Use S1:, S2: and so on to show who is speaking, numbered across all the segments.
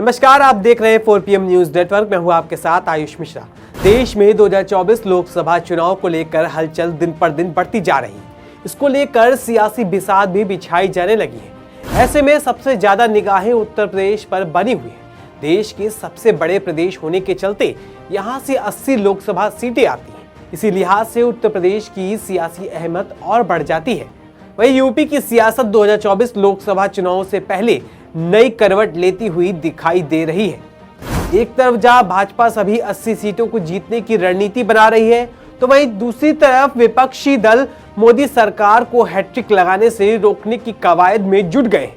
S1: नमस्कार, आप देख रहे हैं 4PM न्यूज नेटवर्क। मैं हूं आपके साथ आयुष मिश्रा। देश में 2024 लोकसभा चुनाव को लेकर हलचल दिन पर दिन बढ़ती जा रही है। इसको लेकर सियासी बिसात भी बिछाई जाने लगी है। ऐसे में सबसे ज्यादा निगाहें उत्तर प्रदेश पर बनी हुई है। देश के सबसे बड़े प्रदेश होने के चलते यहाँ से 80 लोकसभा सीटें आती हैं। इसी लिहाज से उत्तर प्रदेश की सियासी अहमियत और बढ़ जाती है। वहीं यूपी की सियासत 2024 लोकसभा चुनाव से पहले नई करवट लेती हुई दिखाई दे रही है। एक तरफ जहां भाजपा सभी 80 सीटों को जीतने की रणनीति बना रही है, तो वहीं दूसरी तरफ विपक्षी दल मोदी सरकार को हैट्रिक लगाने से रोकने की कवायद में जुट गए।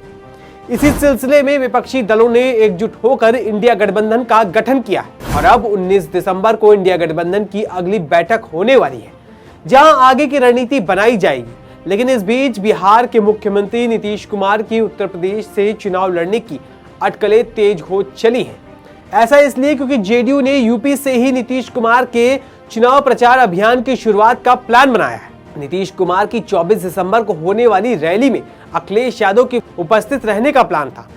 S1: इसी सिलसिले में विपक्षी दलों ने एकजुट होकर इंडिया गठबंधन का गठन किया और अब 19 दिसंबर को इंडिया गठबंधन की अगली बैठक होने वाली है, जहां आगे की रणनीति बनाई जाएगी। लेकिन इस बीच बिहार के मुख्यमंत्री नीतीश कुमार की उत्तर प्रदेश से चुनाव लड़ने की अटकलें तेज हो चली हैं। ऐसा इसलिए क्योंकि जेडीयू ने यूपी से ही नीतीश कुमार के चुनाव प्रचार अभियान की शुरुआत का प्लान बनाया है। नीतीश कुमार की 24 दिसंबर को होने वाली रैली में अखिलेश यादव की उपस्थित रहने का प्लान था,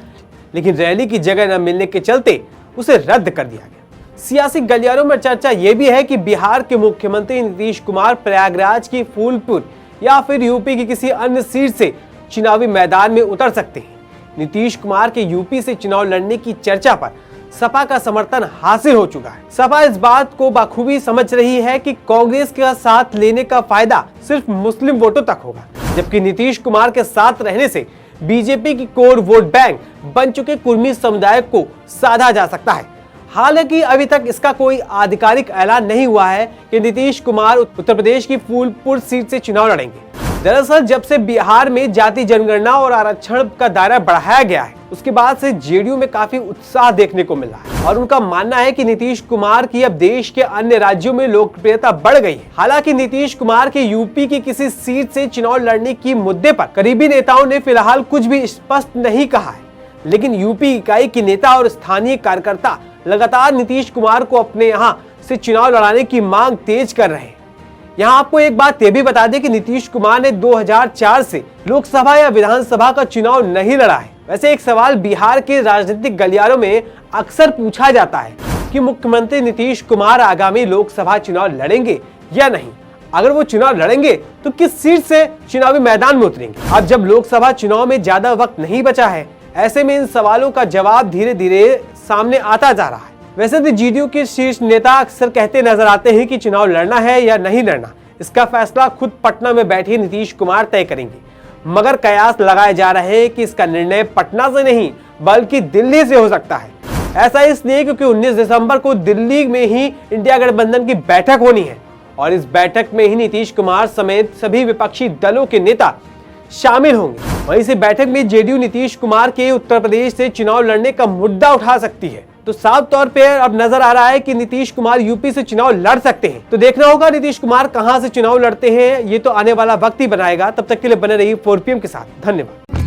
S1: लेकिन रैली की जगह न मिलने के चलते उसे रद्द कर दिया गया। सियासी गलियारों में चर्चा यह भी है कि बिहार के मुख्यमंत्री नीतीश कुमार प्रयागराज की फूलपुर या फिर यूपी की किसी अन्य सीट से चुनावी मैदान में उतर सकते हैं। नीतीश कुमार के यूपी से चुनाव लड़ने की चर्चा पर सपा का समर्थन हासिल हो चुका है। सपा इस बात को बखूबी समझ रही है कि कांग्रेस का साथ लेने का फायदा सिर्फ मुस्लिम वोटों तक होगा, जबकि नीतीश कुमार के साथ रहने से बीजेपी की कोर वोट बैंक बन चुके कुर्मी समुदाय को साधा जा सकता है। हालांकि अभी तक इसका कोई आधिकारिक ऐलान नहीं हुआ है कि नीतीश कुमार उत्तर प्रदेश की फूलपुर सीट से चुनाव लड़ेंगे। दरअसल जब से बिहार में जाति जनगणना और आरक्षण का दायरा बढ़ाया गया है, उसके बाद से जेडीयू में काफी उत्साह देखने को मिला है और उनका मानना है कि नीतीश कुमार की अब देश के अन्य राज्यों में लोकप्रियता बढ़ गई है। हालांकि नीतीश कुमार के यूपी की किसी सीट से चुनाव लड़ने की मुद्दे पर करीबी नेताओं ने फिलहाल कुछ भी स्पष्ट नहीं कहा है, लेकिन यूपी इकाई के नेता और स्थानीय कार्यकर्ता लगातार नीतीश कुमार को अपने यहाँ से चुनाव लड़ाने की मांग तेज कर रहे हैं। यहाँ आपको एक बात यह भी बता दें कि नीतीश कुमार ने 2004 से लोकसभा या विधानसभा का चुनाव नहीं लड़ा है। वैसे एक सवाल बिहार के राजनीतिक गलियारों में अक्सर पूछा जाता है कि मुख्यमंत्री नीतीश कुमार आगामी लोकसभा चुनाव लड़ेंगे या नहीं। अगर वो चुनाव लड़ेंगे तो किस सीट से चुनावी मैदान में उतरेंगे। अब जब लोकसभा चुनाव में ज्यादा वक्त नहीं बचा है, ऐसे में इन सवालों का जवाब धीरे धीरे सामने आता जा रहा है। वैसे तो जेडीयू के शीर्ष नेता अक्सर कहते नजर आते हैं कि चुनाव लड़ना है या नहीं लड़ना, इसका फैसला खुद पटना में बैठे नीतीश कुमार तय करेंगे। मगर कयास लगाए जा रहे हैं कि इसका निर्णय पटना से नहीं बल्कि दिल्ली से हो सकता है। ऐसा इसलिए क्योंकि 19 दिसंबर को दिल्ली में ही इंडिया गठबंधन की बैठक होनी है और इस बैठक में ही नीतीश कुमार समेत सभी विपक्षी दलों के नेता शामिल होंगे। वहीं से बैठक में जेडीयू नीतीश कुमार के उत्तर प्रदेश से चुनाव लड़ने का मुद्दा उठा सकती है। तो साफ तौर पे अब नजर आ रहा है कि नीतीश कुमार यूपी से चुनाव लड़ सकते हैं। तो देखना होगा नीतीश कुमार कहां से चुनाव लड़ते हैं, ये तो आने वाला वक्त ही बनाएगा। तब तक के लिए बने रहिए 4PM के साथ। धन्यवाद।